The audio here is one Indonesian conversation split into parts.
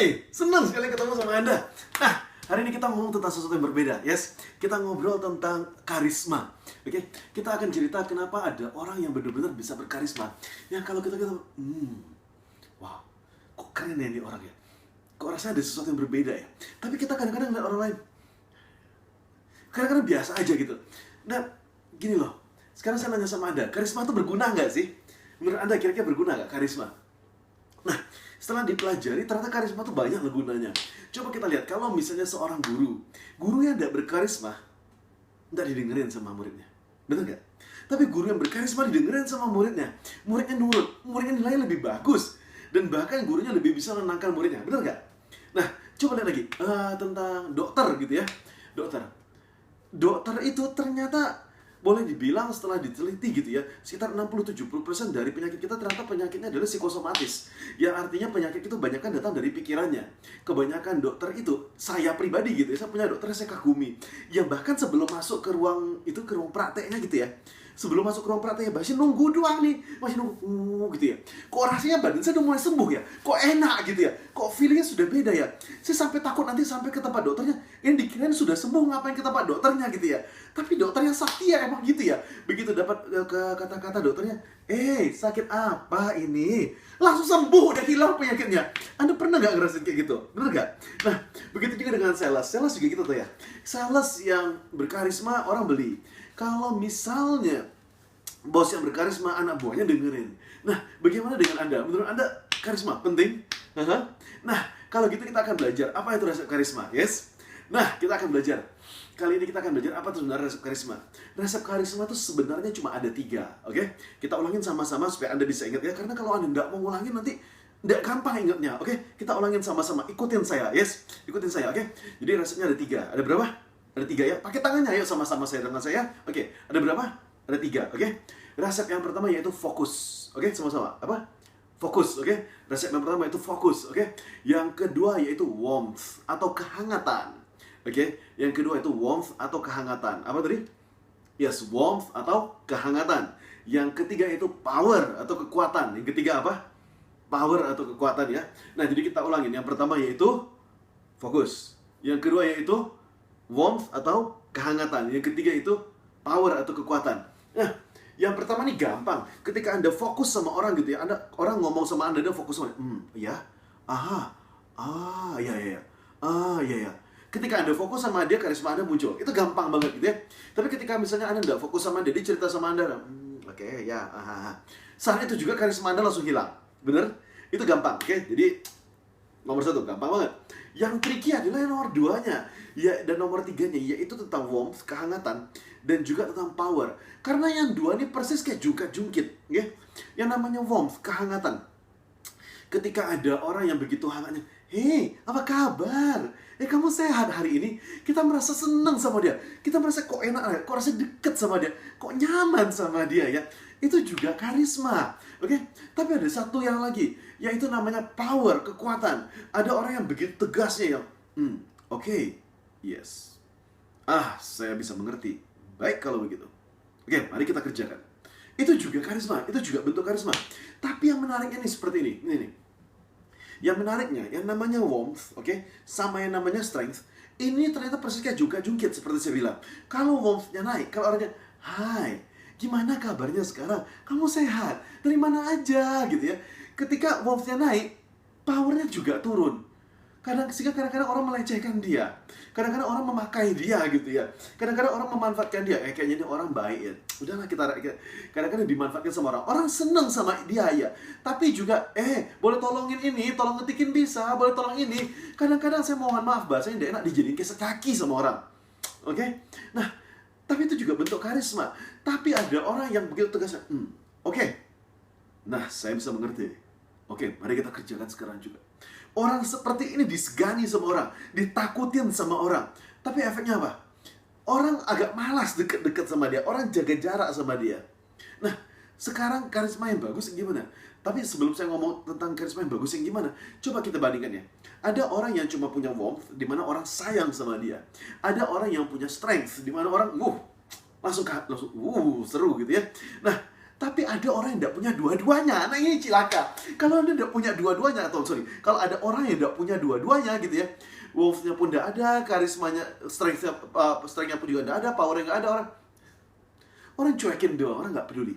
Hai, senang sekali ketemu sama Anda. Nah, hari ini kita ngomong tentang sesuatu yang berbeda, yes. Kita ngobrol tentang karisma. Oke, kita akan cerita kenapa ada orang yang benar-benar bisa berkarisma. Yang kalau kita wow, kok keren ya ini orang ya. Kok rasanya ada sesuatu yang berbeda ya. Tapi kita kadang-kadang ngeliat orang lain, kadang-kadang biasa aja gitu. Nah, gini loh. Sekarang saya nanya sama Anda, karisma itu berguna nggak sih? Menurut Anda kira-kira berguna nggak karisma? Nah, setelah dipelajari, ternyata karisma itu banyak loh gunanya. Coba kita lihat, kalau misalnya seorang guru yang tidak berkarisma, tidak didengerin sama muridnya. Benar nggak? Tapi guru yang berkarisma didengerin sama muridnya. Muridnya nurut, muridnya nilainya lebih bagus. Dan bahkan gurunya lebih bisa menenangkan muridnya. Benar nggak? Nah, coba lihat lagi tentang dokter gitu ya. Dokter itu ternyata boleh dibilang setelah diteliti gitu ya, sekitar 60-70% dari penyakit kita ternyata penyakitnya adalah psikosomatis. Yang artinya penyakit itu kebanyakan datang dari pikirannya. Kebanyakan dokter itu, saya pribadi gitu ya, saya punya dokter yang saya kagumi. Yang bahkan sebelum masuk ke ruang prakteknya gitu ya, sebelum masuk ke ruang prakteknya, masih nunggu doang nih, masih nunggu gitu ya. Kok rasanya badan saya udah mulai sembuh ya, kok enak gitu ya, kok feelingnya sudah beda ya. Saya sampai takut nanti sampai ke tempat dokternya, ini dikirain sudah sembuh, ngapain ke tempat dokternya gitu ya. Tapi dokternya sakti ya, emang gitu ya. Begitu dapat ke kata-kata dokternya, sakit apa ini? Langsung sembuh, udah hilang penyakitnya. Anda pernah nggak ngerasain kayak gitu? Bener nggak? Nah, begitu juga dengan sales juga gitu tuh ya. Sales yang berkarisma orang beli. Kalau misalnya bos yang berkarisma, anak buahnya dengerin. Nah, bagaimana dengan Anda? Menurut Anda karisma penting? Nah, kalau gitu kita akan belajar apa itu resep karisma, yes? Nah, kita akan belajar. Kali ini kita akan belajar apa itu sebenarnya resep karisma. Resep karisma itu sebenarnya cuma ada 3, oke? Kita ulangin sama-sama supaya Anda bisa ingat ya. Karena kalau Anda nggak mau ngulangin nanti nggak gampang ingatnya, oke? Kita ulangin sama-sama, ikutin saya, yes? Ikutin saya, oke? Jadi resepnya ada 3. Ada berapa? Ada 3 ya. Pakai tangannya, ayo sama-sama saya dengan saya. Oke, ada berapa? Ada 3, oke? Resep yang pertama yaitu fokus, oke? Sama-sama, apa? Fokus, oke? Resep yang pertama yaitu fokus, oke? Yang kedua yaitu warmth atau kehangatan. Oke, yang kedua itu warmth atau kehangatan. Apa tadi? Yes, warmth atau kehangatan. Yang ketiga itu power atau kekuatan. Yang ketiga apa? Power atau kekuatan ya. Nah, jadi kita ulangin. Yang pertama yaitu fokus. Yang kedua yaitu warmth atau kehangatan. Yang ketiga itu power atau kekuatan. Nah, yang pertama nih gampang. Ketika Anda fokus sama orang gitu ya, orang ngomong sama Anda fokus sama, ya, ya. Ketika Anda fokus sama dia, karisma Anda muncul. Itu gampang banget gitu ya. Tapi ketika misalnya Anda nggak fokus sama dia cerita sama Anda, oke, ya, saat itu juga karisma Anda langsung hilang. Bener? Itu gampang, oke? Jadi, nomor 1, gampang banget. Yang tricky adalah yang nomor 2-nya. Ya, dan nomor 3-nya, yaitu tentang warmth, kehangatan, dan juga tentang power. Karena yang 2 ini persis kayak jungkit, ya. Yang namanya warmth, kehangatan. Ketika ada orang yang begitu hangatnya, hei, apa kabar? Kamu sehat hari ini? Kita merasa senang sama dia. Kita merasa kok enak, kok rasa deket sama dia. Kok nyaman sama dia ya. Itu juga karisma. Oke? Tapi ada satu yang lagi. Yaitu namanya power, kekuatan. Ada orang yang begitu tegasnya yang, oke, yes. Saya bisa mengerti. Baik kalau begitu. Oke, mari kita kerjakan. Itu juga karisma. Itu juga bentuk karisma. Tapi yang menariknya nih seperti ini. Ini nih. Yang menariknya, yang namanya warmth, oke, sama yang namanya strength, ini ternyata persis kayak juga jungkit seperti saya bilang. Kalau warmth-nya naik, kalau orangnya, hai, gimana kabarnya sekarang? Kamu sehat? Dari mana aja? Gitu ya. Ketika warmth-nya naik, power-nya juga turun. Kadang-kadang orang melecehkan dia. Kadang-kadang orang memakai dia gitu ya. Kadang-kadang orang memanfaatkan dia. Kayaknya ini orang baik ya. Udahlah kadang-kadang dimanfaatkan sama orang. Orang seneng sama dia ya. Tapi juga, boleh tolongin ini, tolong ngetikin bisa, boleh tolong ini. Kadang-kadang saya mohon maaf, bahasanya tidak enak dijadiin kayak sekaki sama orang. Oke? Nah, tapi itu juga bentuk karisma. Tapi ada orang yang begitu tegasnya, oke. Nah, saya bisa mengerti. Oke, mari kita kerjakan sekarang juga. Orang seperti ini disegani sama orang, ditakutin sama orang. Tapi efeknya apa? Orang agak malas deket-deket sama dia. Orang jaga jarak sama dia. Nah, sekarang karisma yang bagus gimana? Tapi sebelum saya ngomong tentang karisma yang bagus yang gimana, coba kita bandingkan ya. Ada orang yang cuma punya warmth, di mana orang sayang sama dia. Ada orang yang punya strength, di mana orang langsung seru gitu ya. Nah, Tapi ada orang yang tidak punya dua-duanya. Nah, ini cilaka. Kalau Anda tidak punya dua-duanya, atau sorry, kalau ada orang yang tidak punya dua-duanya gitu ya, wolf-nya pun tidak ada, karismanya, strength-nya pun juga tidak ada, power-nya nggak ada, orang cuekin doang, orang nggak peduli.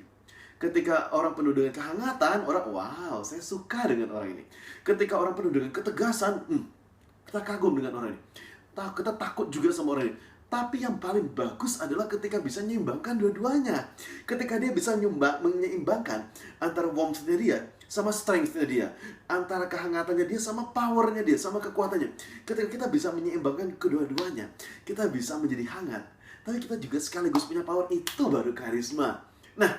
Ketika orang penuh dengan kehangatan, orang, wow, saya suka dengan orang ini. Ketika orang penuh dengan ketegasan, kita kagum dengan orang ini. Kita takut juga sama orang ini. Tapi yang paling bagus adalah ketika bisa menyeimbangkan dua-duanya. Ketika dia bisa menyeimbangkan antara warmth-nya dia sama strength-nya dia, antara kehangatannya dia sama power-nya dia, sama kekuatannya. Ketika kita bisa menyeimbangkan kedua-duanya, kita bisa menjadi hangat. Tapi kita juga sekaligus punya power, itu baru karisma. Nah,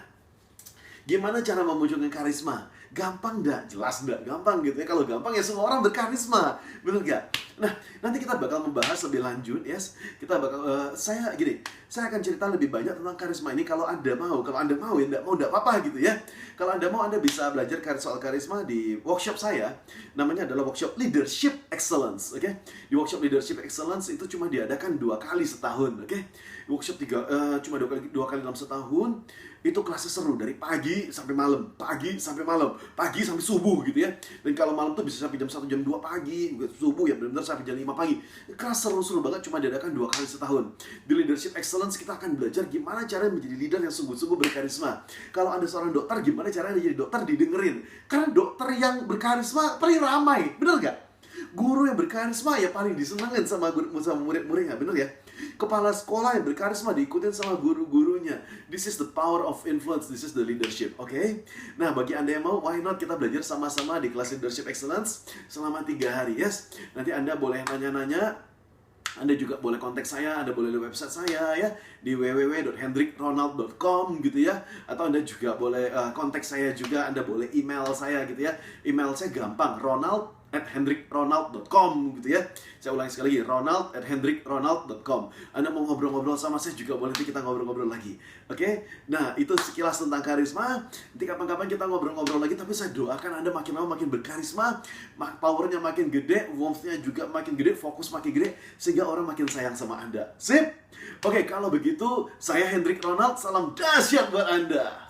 gimana cara memunculkan karisma? Gampang enggak? Jelas enggak? Gampang gitu ya. Kalau gampang ya semua orang berkarisma. Benar enggak? Nah, nanti kita bakal membahas lebih lanjut, yes. Kita bakal, saya akan cerita lebih banyak tentang karisma ini kalau Anda mau. Kalau Anda mau ya enggak mau, enggak apa-apa gitu ya. Kalau Anda mau, Anda bisa belajar soal karisma di workshop saya. Namanya adalah workshop Leadership Excellence, oke? Di workshop Leadership Excellence itu cuma diadakan 2 kali setahun, oke? Workshop cuma 2 kali dalam setahun. Itu kelasnya seru dari pagi sampai malam, pagi sampai malam, pagi sampai subuh gitu ya. Dan kalau malam tuh bisa sampai jam 1, jam 2 pagi, subuh ya benar-benar sampai jam 5 pagi. Kelas seru-seru banget, cuma diadakan 2 kali setahun. Di Leadership Excellence kita akan belajar gimana cara menjadi leader yang sungguh-sungguh berkarisma. Kalau Anda seorang dokter, gimana caranya jadi dokter didengerin. Karena dokter yang berkarisma paling ramai, bener gak? Guru yang berkarisma ya paling disenengin sama murid-muridnya, bener ya? Kepala sekolah yang berkarisma diikutin sama guru-gurunya. This is the power of influence, this is the leadership, oke? Nah, bagi Anda yang mau, why not kita belajar sama-sama di kelas Leadership Excellence selama 3 hari, yes? Nanti Anda boleh nanya-nanya, Anda juga boleh kontak saya, Anda boleh lihat website saya ya di www.hendrikronald.com gitu ya. Atau Anda juga boleh kontak saya juga, Anda boleh email saya gitu ya. Email saya gampang, ronald@hendrikronald.com gitu ya. Saya ulangi sekali lagi, ronald@hendrikronald.com. Anda mau ngobrol-ngobrol sama saya juga boleh, nanti kita ngobrol-ngobrol lagi. Oke? Nah, itu sekilas tentang karisma. Nanti kapan-kapan kita ngobrol-ngobrol lagi, tapi saya doakan Anda makin lama makin berkarisma, powernya makin gede, warmth-nya juga makin gede, fokus makin gede, sehingga orang makin sayang sama Anda. Sip? Oke, kalau begitu, saya Hendrik Ronald, salam dahsyat buat Anda.